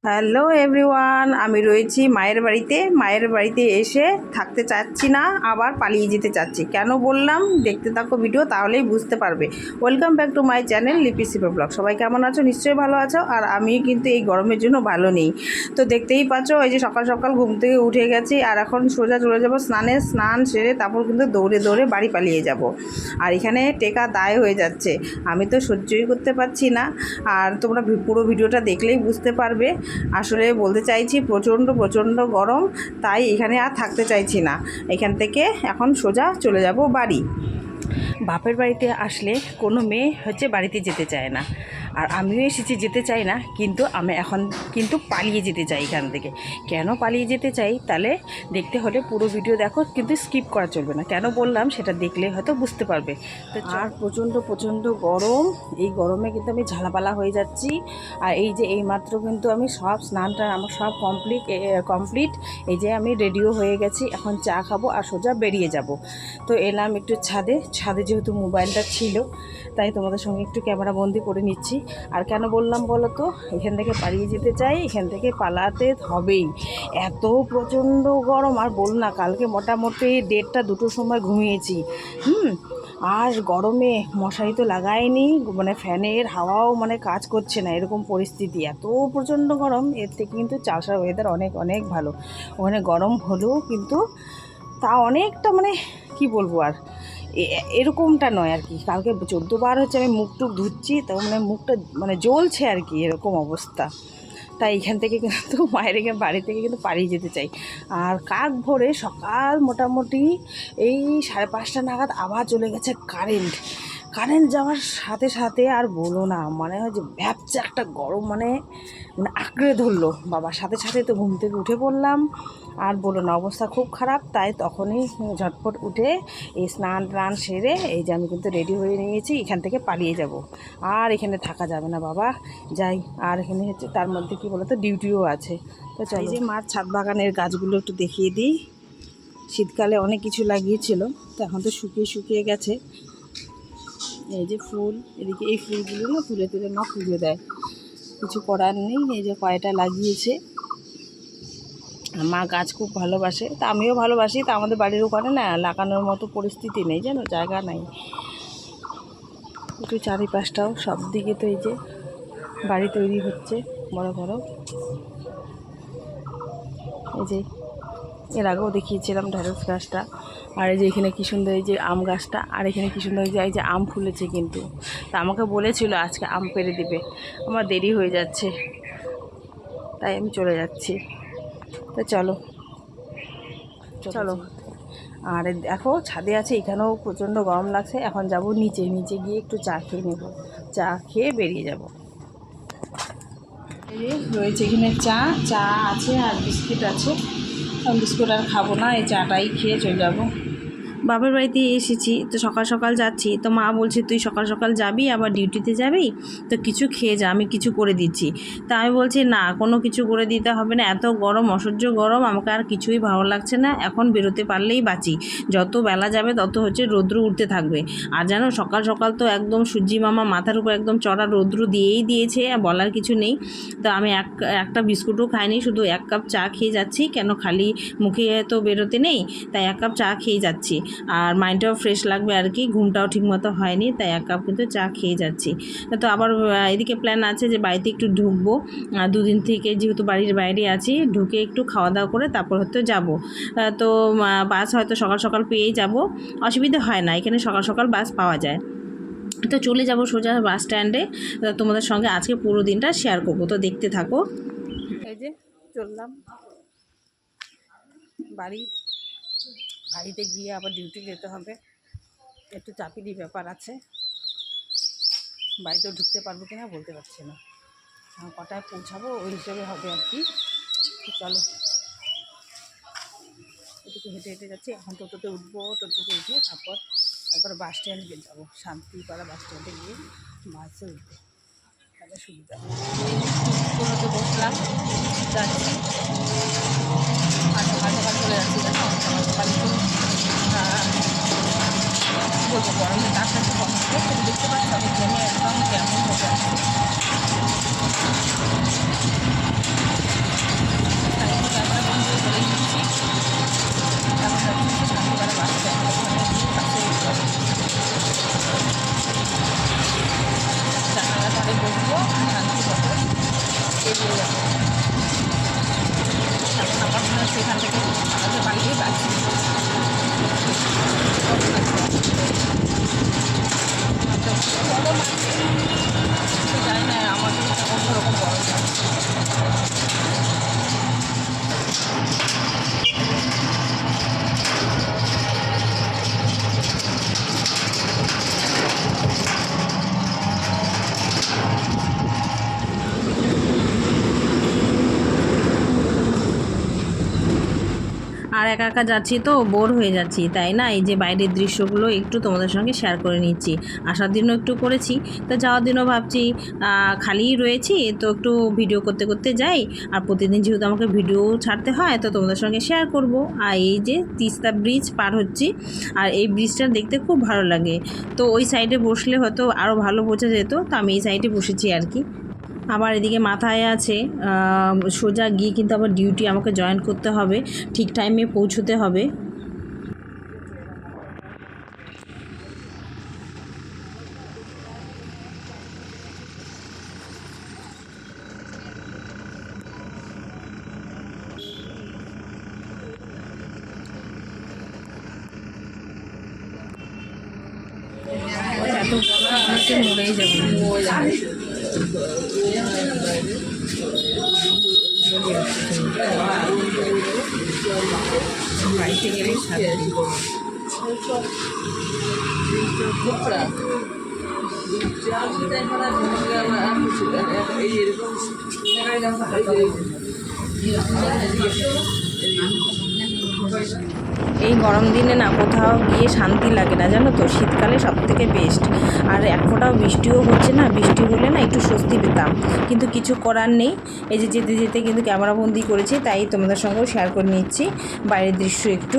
Hello everyone, আমি রয়েছি মায়ের বাড়িতে এসে থাকতে চাচ্ছি না, আবার পালিয়ে যেতে চাচ্ছি। কেন বললাম, দেখতে থাকো ভিডিও, তাহলেই বুঝতে পারবে। Welcome back to my channel লিপি সিপে ব্লগ। সবাই কেমন আছো? নিশ্চয়ই ভালো আছো। আর আমি কিন্তু এই গরমের জন্য ভালো নেই। তো দেখতেই পাচ্ছ, এই যে সকাল সকাল ঘুম থেকে উঠে গেছি, আর এখন সোজা চলে যাবো স্নান সেরে, তারপর কিন্তু দৌড়ে দৌড়ে বাড়ি পালিয়ে যাব। আর এখানে টেকা দায় হয়ে যাচ্ছে, আমি তো সহ্যই করতে পারছি না। আর তোমরা পুরো ভিডিওটা দেখলেই বুঝতে পারবে। আসলে বলতে চাইছি, প্রচণ্ড গরম, তাই এখানে আর থাকতে চাইছি না। এখান থেকে এখন সোজা চলে যাব বাড়ি। বাপের বাড়িতে আসলে কোনো মেয়ে বাড়িতে যেতে চায় না, আর আমিও এসেছি যেতে চাই না, কিন্তু আমি এখন কিন্তু পালিয়ে যেতে চাই এখান থেকে। কেন পালিয়ে যেতে চাই, তাহলে দেখতে হলে পুরো ভিডিও দেখো, কিন্তু স্কিপ করা চলবে না। কেন বললাম সেটা দেখলে হয়তো বুঝতে পারবে। তো আর প্রচণ্ড গরম, এই গরমে কিন্তু আমি ঝালাপালা হয়ে যাচ্ছি। আর এই যে এইমাত্র কিন্তু আমি সব স্নানটা আমার সব কমপ্লিট। এই যে আমি রেডিও হয়ে গেছি, এখন চা খাবো আর সোজা বেরিয়ে যাব। তো এলাম একটু ছাদে যেহেতু মোবাইলটা ছিল, তাই তোমাদের সঙ্গে একটু ক্যামেরা বন্দি করে নিচ্ছি। আর কেন বললাম বলো তো, এখান থেকে পালিয়ে যেতে চাই, এখান থেকে পালাতে হবেই। এত প্রচণ্ড গরম, আর বল না, কালকে মোটামুটি 1:30-2টোর সময় ঘুমিয়েছি। আর গরমে মশারি তো লাগাইনি, মানে ফ্যানের হাওয়াও মানে কাজ করছে না, এরকম পরিস্থিতি। এত প্রচণ্ড গরম, এর থেকে কিন্তু চাষার ওয়েদার অনেক ভালো। ওখানে গরম হলেও কিন্তু তা অনেকটা, মানে কি বলবো, আর এরকমটা নয় আর কি। কালকে 14 বার আমি মুখ টুক ধুচ্ছি, তো মানে মুখটা মানে জ্বলছে আর কি, এরকম অবস্থা। তাই এখান থেকে কিন্তু বাড়ি থেকে কিন্তু পালিয়ে যেতে চাই। আর কাক ভোরে সকাল মোটামুটি এই 5:30 নাগাদ আবার চলে গেছে কারেন্ট যাওয়ার সাথে সাথে আর বলো না, মানে হয় যে ভ্যাপচা একটা গরম, মানে আঁকড়ে ধরলো বাবা। সাথে সাথে তো ঘুম থেকে উঠে পড়লাম, আর বলো না, অবস্থা খুব খারাপ। তাই তখনই ঝটপট উঠে এই স্নান সেরে এই যে আমি কিন্তু রেডি হয়ে নিয়েছি, এখান থেকে পালিয়ে যাব। আর এখানে থাকা যাবে না বাবা, যাই। আর এখানে তার মধ্যে কি বলতো, ডিউটিও আছে। তো এই যে মার ছাদ বাগানের গাছগুলো একটু দেখিয়ে দিই। শীতকালে অনেক কিছু লাগিয়েছিল, তো এখন তো শুকিয়ে গেছে। এই যে ফুল, এদিকে এই ফুলগুলো না তুলে মা পুজো দেয়, কিছু করার নেই। এই যে কয়টা লাগিয়েছে, মা গাছ খুব ভালোবাসে, তা আমিও ভালোবাসি। তা আমাদের বাড়ির ওখানে না লাগানোর মতো পরিস্থিতি নেই, জানো, জায়গা নাই। একটু চারিপাশটাও সব দিকে তো এই যে বাড়ি তৈরি হচ্ছে বড়। এই যে এর আগেও দেখিয়েছিলাম ঢেঁড়স গাছটা, আর এই যে এখানে কী সুন্দর এই যে আম গাছটা, আর এখানে কী সুন্দর এই যে আম ফুলেছে কিন্তু। তা আমাকে বলেছিল আজকে আম পেড়ে দিবে, আমার দেরি হয়ে যাচ্ছে, তাই আমি চলে যাচ্ছি। তো চলো। আর দেখো ছাদে আছে, এখানেও প্রচণ্ড গরম লাগছে। এখন যাব নিচে গিয়ে একটু চা খেয়ে নেব, চা খেয়ে বেরিয়ে যাব। এই রয়েছে এখানে চা আছে আর বিস্কিট আছে। আমি বিস্কুট আর খাবো না, এই চাটাই খেয়ে চলে যাবো। বাবার বাড়িতে এসেছি, তো সকাল সকাল যাচ্ছি, তো মা বলছে তুই সকাল সকাল যাবি, আবার ডিউটিতে যাবি, তো কিছু খেয়ে যা, আমি কিছু করে দিচ্ছি। তা আমি বলছি না, কোনো কিছু করে দিতে হবে না, এত গরম, অসহ্য গরম, আমাকে আর কিছুই ভালো লাগছে না, এখন বেরোতে পারলেই বাঁচি। যত বেলা যাবে তত রৌদ্র উঠতে থাকবে। আর জানো, সকাল সকাল তো একদম সূর্যি মামা মাথার উপর একদম চড়া রৌদ্র দিয়েই দিয়েছে, বলার কিছু নেই। তো আমি একটা বিস্কুটও খাইনি, শুধু 1 কাপ চা খেয়ে যাচ্ছি। কেন, খালি মুখে তো বেরোতে নেই, তাই 1 কাপ চা খেয়ে যাচ্ছি। আর মাইন্ডটাও ফ্রেশ লাগবে আর কি, ঘুমটাও ঠিকমতো হয়নি, তাই 1 কাপ কিন্তু চা খেয়ে যাচ্ছি। তো আবার এদিকে প্ল্যান আছে যে বাড়িতে একটু ঢুকবো, 2 দিন থেকে যেহেতু বাড়ির বাইরে আছি, ঢুকে একটু খাওয়া দাওয়া করে তারপর হয়তো যাব। তো বাস হয়তো সকাল সকাল পেয়েই যাব, অসুবিধা হয় না, এখানে সকাল সকাল বাস পাওয়া যায়। তো চলে যাব সোজা বাস স্ট্যান্ডে। তোমাদের সঙ্গে আজকে পুরো দিনটা শেয়ার করব, তো দেখতে থাকো। এই যে চললাম বাড়িতে গিয়ে আবার ডিউটি যেতে হবে, একটু চাপিরই ব্যাপার আছে। বাড়িতেও ঢুকতে পারবো কিনা বলতে পারছি না, কটায় পৌঁছাবো ওই হিসেবে হবে আর কি। চলো, একটু হেঁটে যাচ্ছি। এখন টোটোতে উঠবো, টোটোতে উঠে তারপর একবার বাস স্ট্যান্ডে যাবো, শান্তিপাড়া বাস স্ট্যান্ডে গিয়ে বাসে উঠবো, তাহলে সুবিধা। টোটোতে বসলাম, যাচ্ছি, সকাল চলে যাচ্ছি। সকাল বলবো গরমে তার সাথে কথা দেখতে পাচ্ছি, আমি জমে একদম কেমন হয়ে যাচ্ছে। পালিয়ে যাবো। এখন আমার মনে হচ্ছে এখান থেকে আমাকে পালিয়ে যাচ্ছি। জানি না আমাকে অন্যরকম গরম লাগছে। আর একা একা যাচ্ছি তো বোর হয়ে যাচ্ছি, তাই না এই যে বাইরের দৃশ্যগুলো একটু তোমাদের সঙ্গে শেয়ার করে নিচ্ছি। আসার দিনও একটু করেছি, তো যাওয়ার দিনও ভাবছি খালিই রয়েছি তো একটু ভিডিও করতে করতে যাই। আর প্রতিদিন যেহেতু আমাকে ভিডিও ছাড়তে হয় তো তোমাদের সঙ্গে শেয়ার করব। আর এই যে তিস্তা ব্রিজ পার হচ্ছি, আর এই ব্রিজটা দেখতে খুব ভালো লাগে। তো ওই সাইডে বসলে হয়তো আরও ভালো বোঝা যেত, তো আমি এই সাইডে বসেছি আর কি। আবার এদিকে মাথায় আছে সোজা গিয়ে কিন্তু আবার ডিউটি আমাকে জয়েন করতে হবে, ঠিক টাইমে পৌঁছতে হবে। এত মরেই যাবে। বাড়িতে গেলে এই গরম দিনে না কোথাও গিয়ে শান্তি লাগে না, জানো তো। শীতকালে সবথেকে বেস্ট। আর এক ফোঁটাও বৃষ্টিও হচ্ছে না, বৃষ্টি হলে না একটু স্বস্তি পেতাম, কিন্তু কিছু করার নেই। এই যে যেতে যেতে কিন্তু ক্যামেরাবন্দি করেছি, তাই তোমাদের সঙ্গেও শেয়ার করে নিচ্ছি বাইরের দৃশ্য একটু।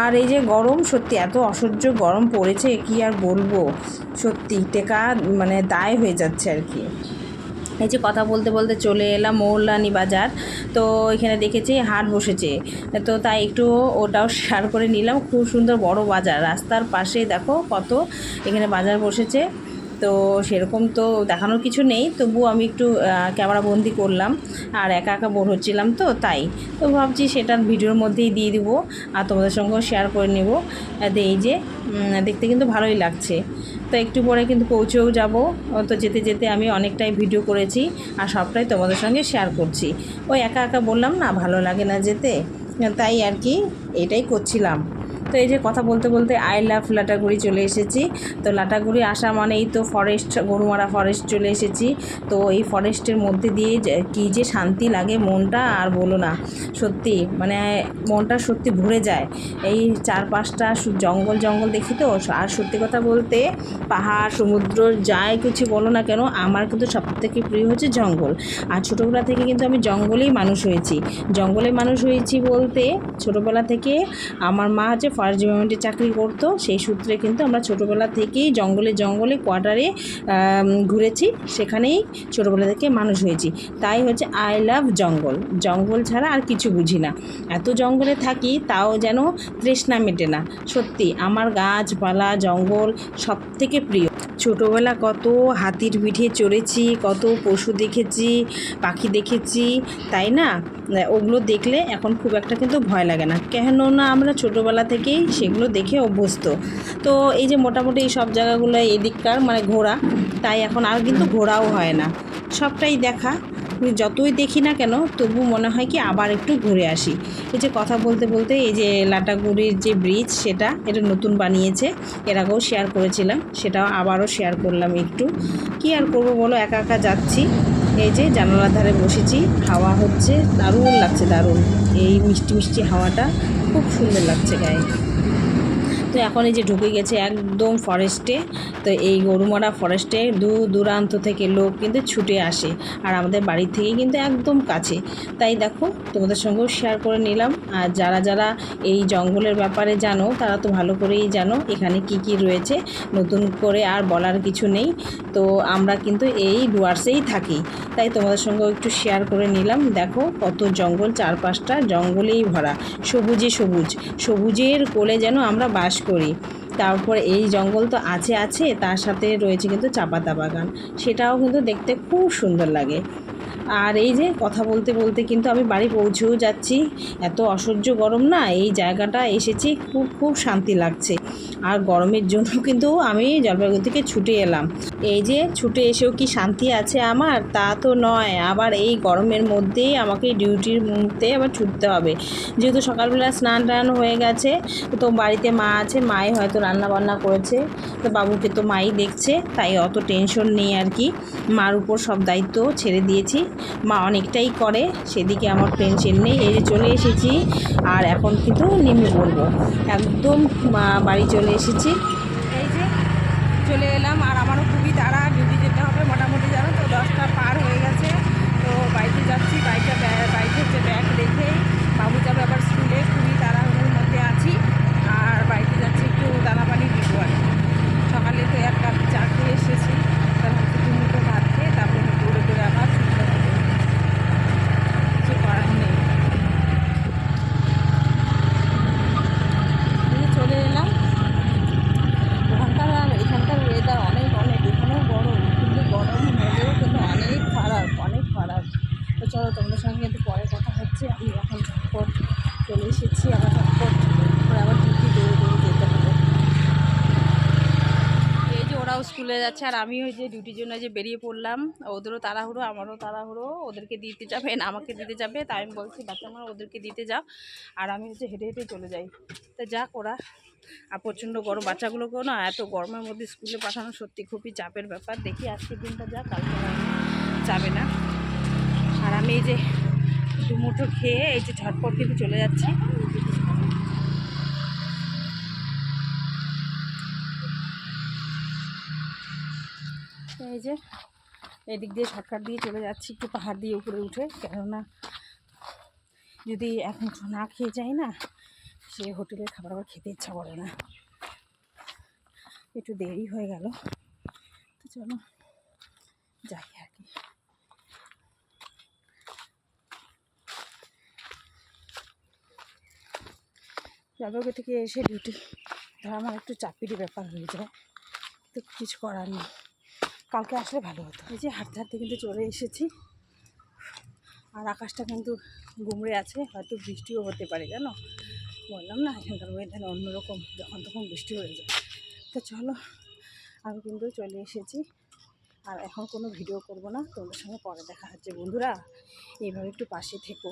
আর এই যে গরম, সত্যি এত অসহ্য গরম পড়েছে, কি আর বলবো, সত্যি টেকা মানে দায় হয়ে যাচ্ছে আর কি। এই যে কথা বলতে বলতে চলে এলাম মৌলানি বাজার। তো এখানে দেখেছি হাট বসেছে, তো তাই একটু ওটাও শেয়ার করে নিলাম। খুব সুন্দর বড় বাজার, রাস্তার পাশে দেখো কত এখানে বাজার বসেছে। তো সেরকম তো দেখানোর কিছু নেই, তবুও আমি একটু ক্যামেরা বন্দি করলাম। আর একা একা বোর হচ্ছিলাম তো তাই, তো ভাবছি সেটা ভিডিওর মধ্যেই দিয়ে দিব আর তোমাদের সঙ্গেও শেয়ার করে নেব। এই যে দেখতে কিন্তু ভালোই লাগছে। তো একটু পরে কিন্তু পৌঁছেও যাব। তো যেতে যেতে আমি অনেকটাই ভিডিও করেছি আর সবটাই তোমাদের সঙ্গে শেয়ার করছি। ওই একা একা বললাম না, ভালো লাগে না যেতে, তাই আর কি এটাই করছিলাম। তো এই যে কথা বলতে বলতে আই লাভ লাটাগুড়ি চলে এসেছি। তো লাটাগুড়ি আসা মানেই তো ফরেস্ট, গরুমারা ফরেস্ট চলে এসেছি। তো এই ফরেস্টের মধ্যে দিয়ে কী যে শান্তি লাগে মনটা, আর বলো না, সত্যি মানে মনটা সত্যি ভরে যায়। এই চারপাশটা জঙ্গল জঙ্গল দেখি তো। আর সত্যি কথা বলতে পাহাড় সমুদ্র যাই কিছু বলো না কেন, আমার কিন্তু সবথেকে প্রিয় হচ্ছে জঙ্গল। আর ছোটোবেলা থেকে কিন্তু আমি জঙ্গলেই মানুষ হয়েছি। জঙ্গলে মানুষ হয়েছি বলতে ছোটোবেলা থেকে আমার মা হচ্ছে ফরেস্ট ডিপার্টমেন্টে চাকরি করতো, সেই সূত্রে কিন্তু আমরা ছোটোবেলা থেকেই জঙ্গলে জঙ্গলে কোয়ার্টারে ঘুরেছি, সেখানেই ছোটোবেলা থেকে মানুষ হয়েছি। তাই হচ্ছে আই লাভ জঙ্গল। জঙ্গল ছাড়া আর কিছু বুঝি না। এত জঙ্গলে থাকি তাও যেন তৃষ্ণা মেটে না। সত্যি আমার গাছপালা জঙ্গল সব থেকে প্রিয়। ছোটোবেলা কত হাতির পিঠে চড়েছি, কত পশু দেখেছি, পাখি দেখেছি, তাই না। ওগুলো দেখলে এখন খুব একটা কিন্তু ভয় লাগে না, কেন না আমরা ছোটোবেলা থেকেই সেগুলো দেখে অভ্যস্ত। তো এই যে মোটামুটি এই সব জায়গাগুলো এদিককার মানে ঘোরা, তাই এখন আর কিন্তু ঘোরাও হয় না, সবটাই দেখা। যতই দেখি না কেন তবু মনে হয় কি আবার একটু ঘুরে আসি। এই যে কথা বলতে বলতে এই যে লাটাগুড়ির যে ব্রিজ, এটা নতুন বানিয়েছে, এর আগেও শেয়ার করেছিলাম, সেটাও আবারও শেয়ার করলাম একটু। কি আর করবো বলো, একা একা যাচ্ছি। এই যে জানালার ধারে বসেছি, হাওয়া হচ্ছে, দারুণ লাগছে, দারুণ। এই মিষ্টি মিষ্টি হাওয়াটা খুব সুন্দর লাগছে গায়ে। তো এখন এই যে ঢুকে গেছে একদম ফরেস্টে। তো এই গরুমারা ফরেস্টে দূর দূরান্ত থেকে লোক কিন্তু ছুটে আসে, আর আমাদের বাড়ির থেকে কিন্তু একদম কাছে। তাই দেখো তোমাদের সঙ্গেও শেয়ার করে নিলাম। আর যারা যারা এই জঙ্গলের ব্যাপারে জানো তারা তো ভালো করেই জানো এখানে কি কি রয়েছে, নতুন করে আর বলার কিছু নেই। তো আমরা কিন্তু এই ডুয়ার্সেই থাকি, তাই তোমাদের সঙ্গেও একটু শেয়ার করে নিলাম। দেখো কত জঙ্গল, চারপাশটা জঙ্গলেই ভরা, সবুজে সবুজ, সবুজের কোলে যেন আমরা বাস করি। তারপরে এই জঙ্গল তো আছে আছে, তার সাথে রয়েছে কিন্তু চা পাতা বাগান, সেটাও কিন্তু দেখতে খুব সুন্দর লাগে। আর এই যে কথা বলতে বলতে কিন্তু আমি বাড়ি পৌঁছেও যাচ্ছি। এত অসহ্য গরম না, এই জায়গাটা এসেছি খুব খুব শান্তি লাগছে। আর গরমের জন্য কিন্তু আমি জলপাইগুড়ি থেকে ছুটে এলাম। এই যে ছুটে এসেও কি শান্তি আছে আমার? তা তো নয়, আবার এই গরমের মধ্যেই আমাকে ডিউটির মুহূর্তে আবার ছুটতে হবে। যেহেতু সকালবেলা স্নান টান হয়ে গেছে, তো বাড়িতে মা আছে, মাই হয়তো রান্না বান্না করেছে, তো বাবুকে তো মাই দেখছে, তাই অত টেনশন নেই আর কি। মার উপর সব দায়িত্ব ছেড়ে দিয়েছি, মা অনেকটাই করে, সেদিকে আমার টেনশন নেই। এই যে চলে এসেছি, আর এখন কিন্তু নেমে পড়বো একদম। বাড়ি চলে এসেছি, এই যে চলে এলাম। আর আমারও খুবই তাড়া, ডিউটি যেতে হবে মোটামুটি, জানো তো 10টা পার হয়ে গেছে। তো বাড়িতে যাচ্ছি, বাড়িতে হচ্ছে ব্যাগ রেখেই বাবু যাবে আবার স্কুলে, খুবই তাড়াহুড়োর মধ্যে আছি। আর বাড়িতে যাচ্ছি একটু দানা পানি দিব আর কি। সকালে তো এক কাপ চা খেয়ে এসেছি, তারপর একটু মুখো ভাত খেয়ে তারপরে দৌড়ে দৌড়ে আবার ছুটতে হবে, কিছু করার নেই। চলে এলাম ওখানকার। আর এখানকার ওয়েদার অনেক অনেক, এখানেও গরম, কিন্তু গরম হলেও কিন্তু অনেক খারাপ, অনেক খারাপ। তো চলো তোমাদের সঙ্গে কিন্তু পরে কথা হচ্ছে। আমি এখন ঝটপট চলে এসেছি, আবার ঝটপট করে আবার ডিউটি দৌড়ে দৌড়ে যেতে হবে। এই যে ওরাও স্কুলে যাচ্ছে, আর আমি ওই যে ডিউটির জন্য যে বেরিয়ে পড়লাম। ওদেরও তাড়াহুড়ো, আমারও তাড়াহুড়ো, ওদেরকে দিতে যাবে না আমাকে দিতে যাবে, তাই আমি বলছি বাচ্চা আমার ওদেরকে দিতে যাও, আর আমি হচ্ছে হেঁটে হেঁটে চলে যাই। তো যাক ওরা, আর প্রচণ্ড গরম, বাচ্চাগুলোকেও না এত গরমের মধ্যে স্কুলে পাঠানো সত্যি খুবই চাপের ব্যাপার। দেখি আজকের দিনটা যা, কালকে যাবে না। আর আমি এই যে দুমুঠো খেয়ে এই যে ঝটপট কিন্তু চলে যাচ্ছি। এই যে এদিক দিয়ে শর্টকাট দিয়ে চলে যাচ্ছি, একটু পাহাড় দিয়ে উপরে উঠে, কেননা যদি এখন না খেয়ে যাই না, সে হোটেলের খাবার আবার খেতে ইচ্ছা করে না। একটু দেরি হয়ে গেল, তো চলো যাই আর কি। জলপাইগুড়ি থেকে এসে ডিউটি ধর আমার একটু চাপিরই ব্যাপার হয়ে যায়, তো কিছু করার নেই, কালকে আসলে ভালো হতো। এই যে হাঁটতে হাঁটতে কিন্তু চলে এসেছি, আর আকাশটা কিন্তু গুমড়ে আছে, হয়তো বৃষ্টিও হতে পারে, জানো, বললাম না এখানকার ওয়েদার অন্যরকম, যখন তখন বৃষ্টি হয়ে যায়। তো চলো আমি কিন্তু চলে এসেছি, আর এখন কোনো ভিডিও করব না, তোমাদের সঙ্গে পরে দেখা হচ্ছে। বন্ধুরা এইভাবে একটু পাশে থেকো,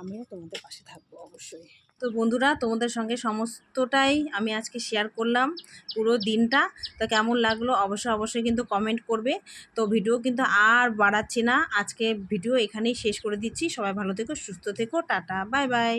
আমিও তোমাদের পাশে থাকবো অবশ্যই। তো বন্ধুরা তোমাদের সঙ্গে সমস্তটাই আমি আজকে শেয়ার করলাম, পুরো দিনটা। তো কেমন লাগলো অবশ্যই অবশ্যই কিন্তু কমেন্ট করবে। তো ভিডিও কিন্তু আর বাড়াচ্ছি না, আজকে ভিডিও এখানেই শেষ করে দিচ্ছি। সবাই ভালো থেকো, সুস্থ থেকো, টাটা, বাই বাই।